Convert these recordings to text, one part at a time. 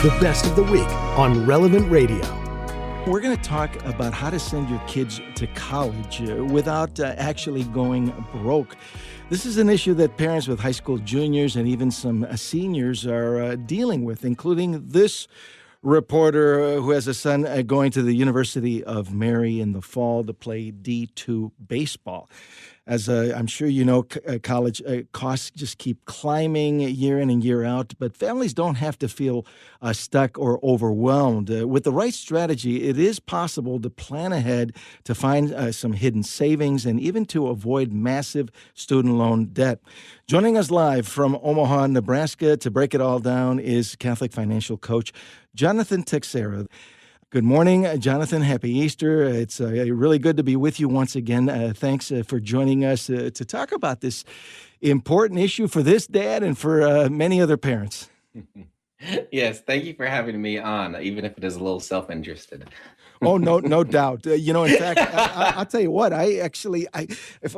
The best of the week on Relevant Radio. We're going to talk about how to send your kids to college without actually going broke. This is an issue that parents with high school juniors and even some seniors are dealing with, including this reporter who has a son going to the University of Mary in the fall to play D2 baseball. As I'm sure you know, college costs just keep climbing year in and year out, but families don't have to feel stuck or overwhelmed. With the right strategy, it is possible to plan ahead, to find some hidden savings, and even to avoid massive student loan debt. Joining us live from Omaha, Nebraska to break it all down is Catholic financial coach Jonathan Teixeira. Good morning, Jonathan. Happy Easter. It's really good to be with you once again. Thanks for joining us to talk about this important issue for this dad and for many other parents. Yes, thank you for having me on, even if it is a little self-interested. Oh, no doubt. In fact, I'll tell you what,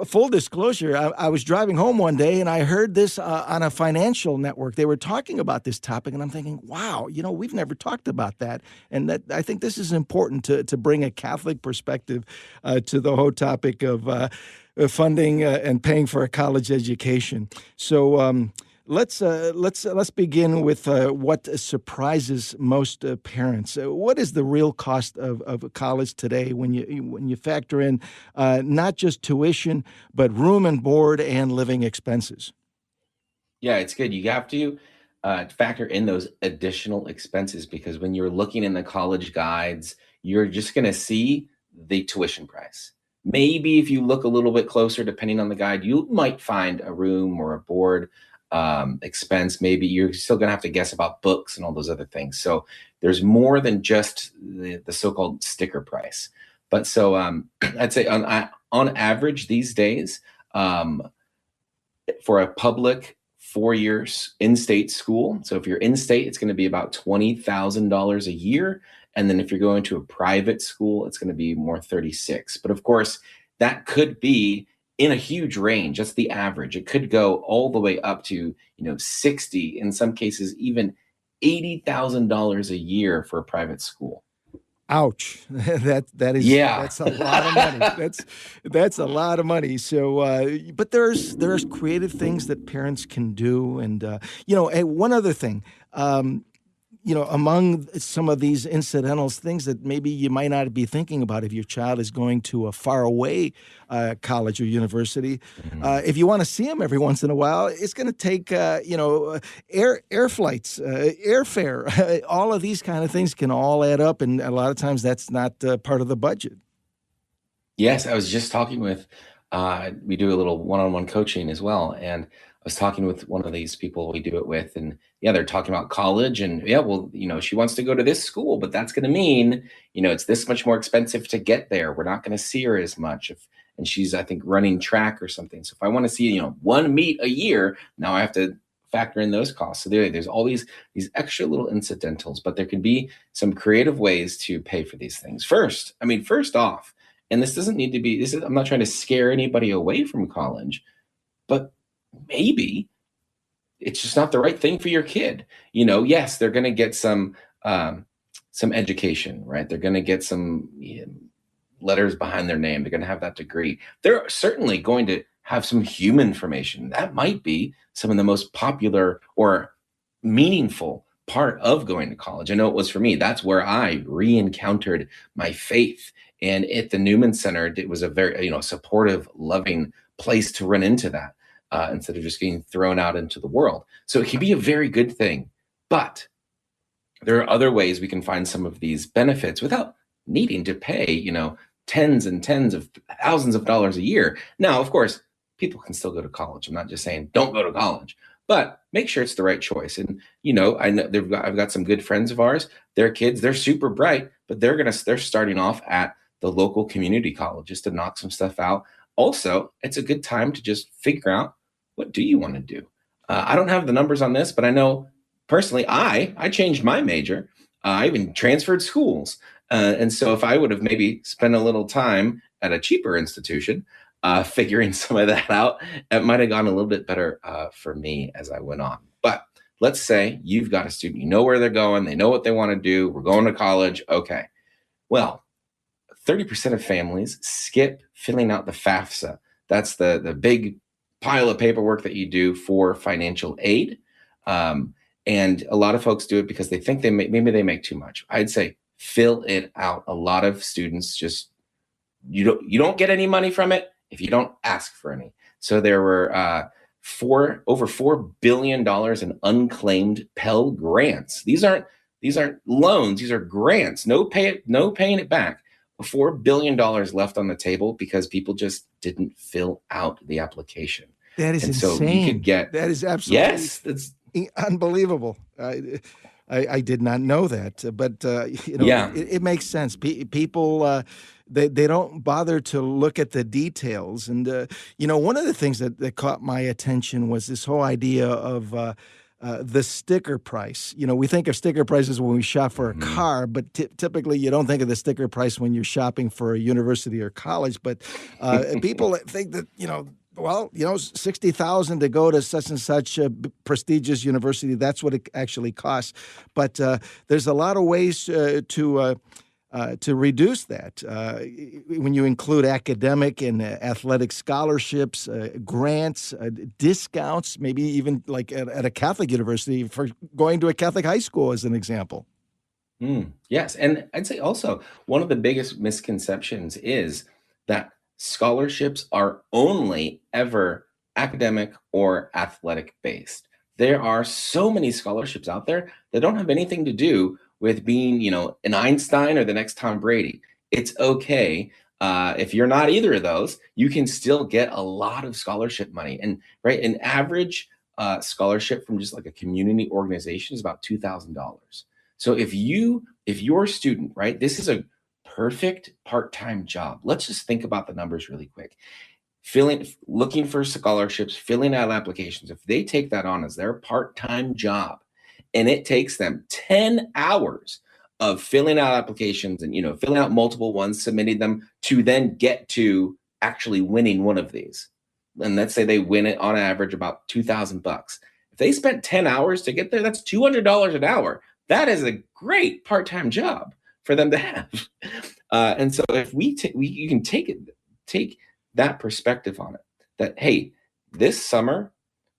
full disclosure, I was driving home one day and I heard this on a financial network. They were talking about this topic and I'm thinking, wow, we've never talked about that. And that I think this is important to bring a Catholic perspective to the whole topic of funding and paying for a college education. So, Let's begin with what surprises most parents. What is the real cost of college today when you factor in not just tuition but room and board and living expenses? Yeah, it's good. You have to factor in those additional expenses because when you're looking in the college guides, you're just going to see the tuition price. Maybe if you look a little bit closer, depending on the guide, you might find a room or a board expense. Maybe you're still going to have to guess about books and all those other things. So there's more than just the so-called sticker price. But so I'd say on average these days, for a public 4 years in-state school, so if you're in-state, it's going to be about $20,000 a year. And then if you're going to a private school, it's going to be more 36. But of course, that could be in a huge range. That's the average. It could go all the way up to, 60, in some cases, even $80,000 a year for a private school. Ouch. That's a lot of money. That's a lot of money. So, but there's creative things that parents can do. And, one other thing, among some of these incidentals, things that maybe you might not be thinking about if your child is going to a faraway college or university. Mm-hmm. If you want to see them every once in a while, it's going to take, air flights, airfare. All of these kind of things can all add up. And a lot of times that's not part of the budget. Yes, I was just talking with, we do a little one-on-one coaching as well. And I was talking with one of these people we do it with, and they're talking about college and she wants to go to this school, but that's going to mean, it's this much more expensive to get there. We're not going to see her as much and she's, I think, running track or something. So if I want to see, one meet a year, now I have to factor in those costs. So there's all these extra little incidentals, but there can be some creative ways to pay for these things. First off, and this doesn't need to be, I'm not trying to scare anybody away from college, but maybe it's just not the right thing for your kid. Yes, they're going to get some education, right? They're going to get some letters behind their name. They're going to have that degree. They're certainly going to have some human information. That might be some of the most popular or meaningful part of going to college. I know it was for me. That's where I re-encountered my faith. And at the Newman Center, it was a very, supportive, loving place to run into that. Instead of just getting thrown out into the world. So it can be a very good thing, but there are other ways we can find some of these benefits without needing to pay, tens and tens of thousands of dollars a year. Now, of course, people can still go to college. I'm not just saying don't go to college, but make sure it's the right choice. And, I know I've got some good friends of ours, their kids, they're super bright, but they're starting off at the local community colleges to knock some stuff out. Also, it's a good time to just figure out, what do you want to do? I don't have the numbers on this, but I know personally, I changed my major. I even transferred schools. And so if I would have maybe spent a little time at a cheaper institution, figuring some of that out, it might have gone a little bit better for me as I went on. But let's say you've got a student, you know where they're going, they know what they want to do, we're going to college. Okay. Well, 30% of families skip filling out the FAFSA. That's the big pile of paperwork that you do for financial aid. And a lot of folks do it because they think maybe they make too much. I'd say fill it out. A lot of students just, you don't get any money from it if you don't ask for any. So there were over $4 billion in unclaimed Pell grants. These aren't loans, these are grants. No paying it back. $4 billion left on the table because people just didn't fill out the application. That is and insane. So you could get that is absolutely it's unbelievable. I did not know that, but it makes sense. People they don't bother to look at the details, and one of the things that caught my attention was this whole idea of the sticker price. We think of sticker prices when we shop for a car, but typically you don't think of the sticker price when you're shopping for a university or college. But people think that, well, $60,000 to go to such and such a prestigious university. That's what it actually costs. But there's a lot of ways to reduce that. When you include academic and athletic scholarships, grants, discounts, maybe even like at a Catholic university for going to a Catholic high school as an example. Yes. And I'd say also one of the biggest misconceptions is that scholarships are only ever academic or athletic based. There are so many scholarships out there that don't have anything to do with being, an Einstein or the next Tom Brady. It's okay. If you're not either of those, you can still get a lot of scholarship money. And an average scholarship from just like a community organization is about $2,000. So if your student, right, this is a perfect part-time job. Let's just think about the numbers really quick. Looking for scholarships, filling out applications. If they take that on as their part-time job, and it takes them 10 hours of filling out applications and, filling out multiple ones, submitting them to then get to actually winning one of these. And let's say they win it on average about $2,000. If they spent 10 hours to get there, that's $200 an hour. That is a great part-time job for them to have. And so if you can take that perspective on it, that, hey, this summer,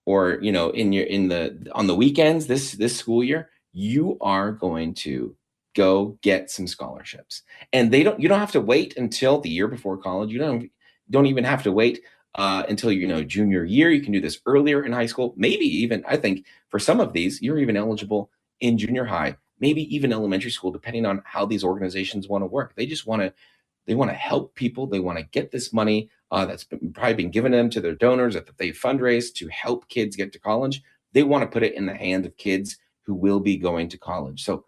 or on the weekends this school year, you are going to go get some scholarships. And you don't have to wait until the year before college. You don't even have to wait until junior year. You can do this earlier in high school. Maybe even, I think for some of these, you're even eligible in junior high, maybe even elementary school, depending on how these organizations want to work. They just want to help people. They want to get this money that's probably been given to them to their donors that they fundraise to help kids get to college. They want to put it in the hands of kids who will be going to college. So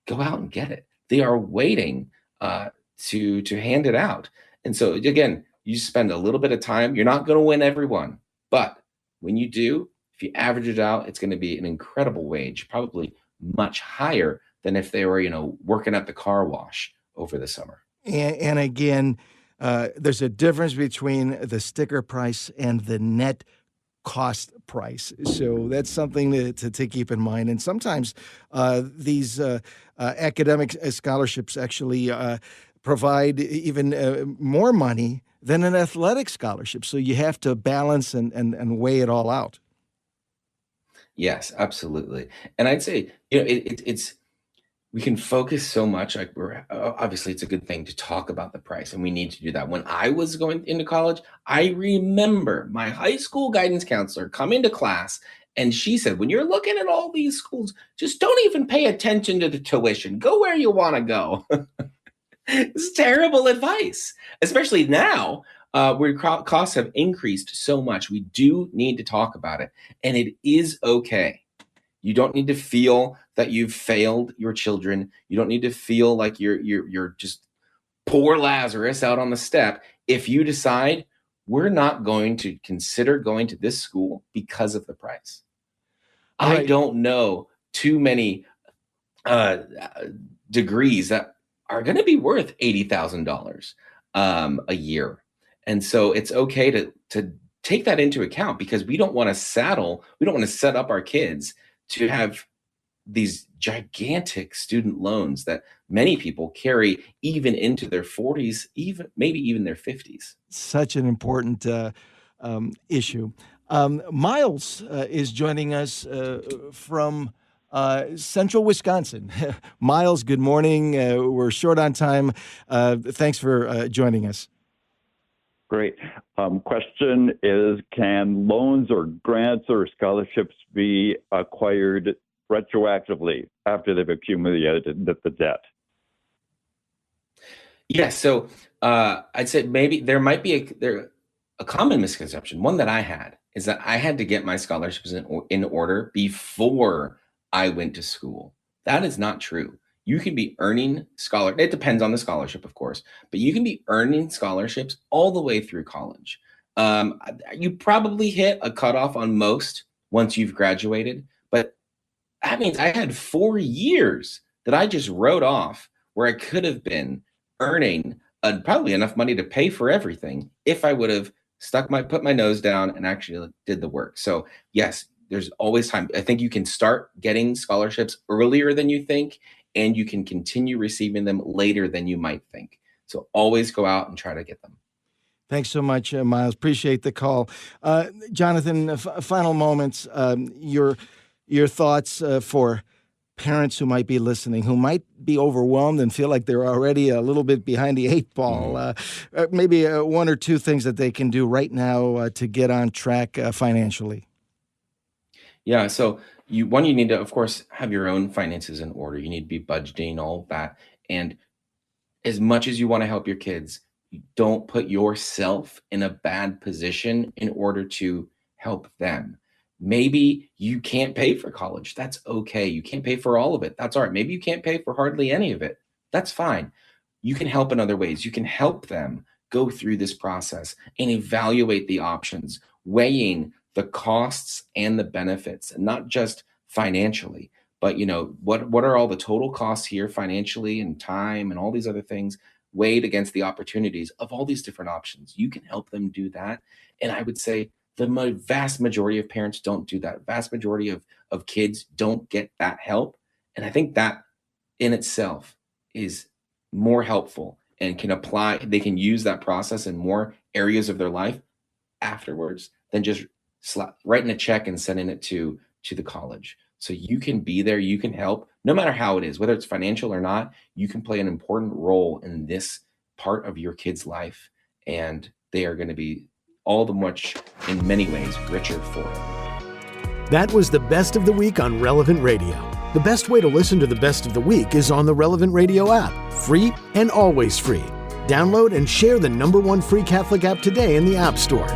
go out and get it. They are waiting to hand it out. And so again, you spend a little bit of time. You're not going to win everyone, but when you do, if you average it out, it's going to be an incredible wage, probably much higher than if they were, working at the car wash over the summer. And again, there's a difference between the sticker price and the net cost price. So that's something to keep in mind. And sometimes these academic scholarships actually provide even more money than an athletic scholarship. So you have to balance and weigh it all out. Yes, absolutely. And I'd say, it's we can focus so much. Like obviously it's a good thing to talk about the price, and we need to do that. When I was going into college, I remember my high school guidance counselor coming to class, and she said, when you're looking at all these schools, just don't even pay attention to the tuition. Go where you want to go. It's terrible advice, especially now where costs have increased so much. We do need to talk about it, and it is okay. You don't need to feel that you've failed your children. You don't need to feel like you're just poor Lazarus out on the step if you decide we're not going to consider going to this school because of the price. Right. I don't know too many degrees that are going to be worth $80,000 a year. And so it's okay to take that into account, because we don't want to set up our kids to have these gigantic student loans that many people carry even into their 40s, even maybe even their 50s. Such an important issue. Miles is joining us from central Wisconsin. Miles, good morning. We're short on time. Thanks for joining us. Great. Question is, can loans or grants or scholarships be acquired retroactively after they've accumulated the debt? Yes. So I'd say maybe there might be a common misconception. One that I had is that I had to get my scholarships in order before I went to school. That is not true. You can be earning it depends on the scholarship, of course, but you can be earning scholarships all the way through college. You probably hit a cutoff on most once you've graduated, but that means I had 4 years that I just wrote off where I could have been earning probably enough money to pay for everything if I would have put my nose down and actually did the work. So yes, there's always time. I think you can start getting scholarships earlier than you think, and you can continue receiving them later than you might think. So always go out and try to get them. Thanks so much, Miles. Appreciate the call. Jonathan, final moments, your thoughts for parents who might be listening, who might be overwhelmed and feel like they're already a little bit behind the eight ball. Maybe one or two things that they can do right now to get on track financially. Yeah. So you need to, of course, have your own finances in order. You need to be budgeting, all of that. And as much as you want to help your kids, you don't put yourself in a bad position in order to help them. Maybe you can't pay for college. That's okay. You can't pay for all of it. That's all right. Maybe you can't pay for hardly any of it. That's fine. You can help in other ways. You can help them go through this process and evaluate the options, weighing the costs and the benefits, and not just financially, but what are all the total costs here financially and time and all these other things weighed against the opportunities of all these different options. You can help them do that. And I would say the vast majority of parents don't do that. Vast majority of kids don't get that help. And I think that in itself is more helpful and they can use that process in more areas of their life afterwards than just writing a check and sending it to the college. So you can be there, you can help, no matter how it is, whether it's financial or not. You can play an important role in this part of your kid's life, and they are going to be all the much, in many ways, richer for it. That was the Best of the Week on Relevant Radio. The best way to listen to the Best of the Week is on the Relevant Radio app, free and always free. Download and share the #1 free Catholic app today in the App Store.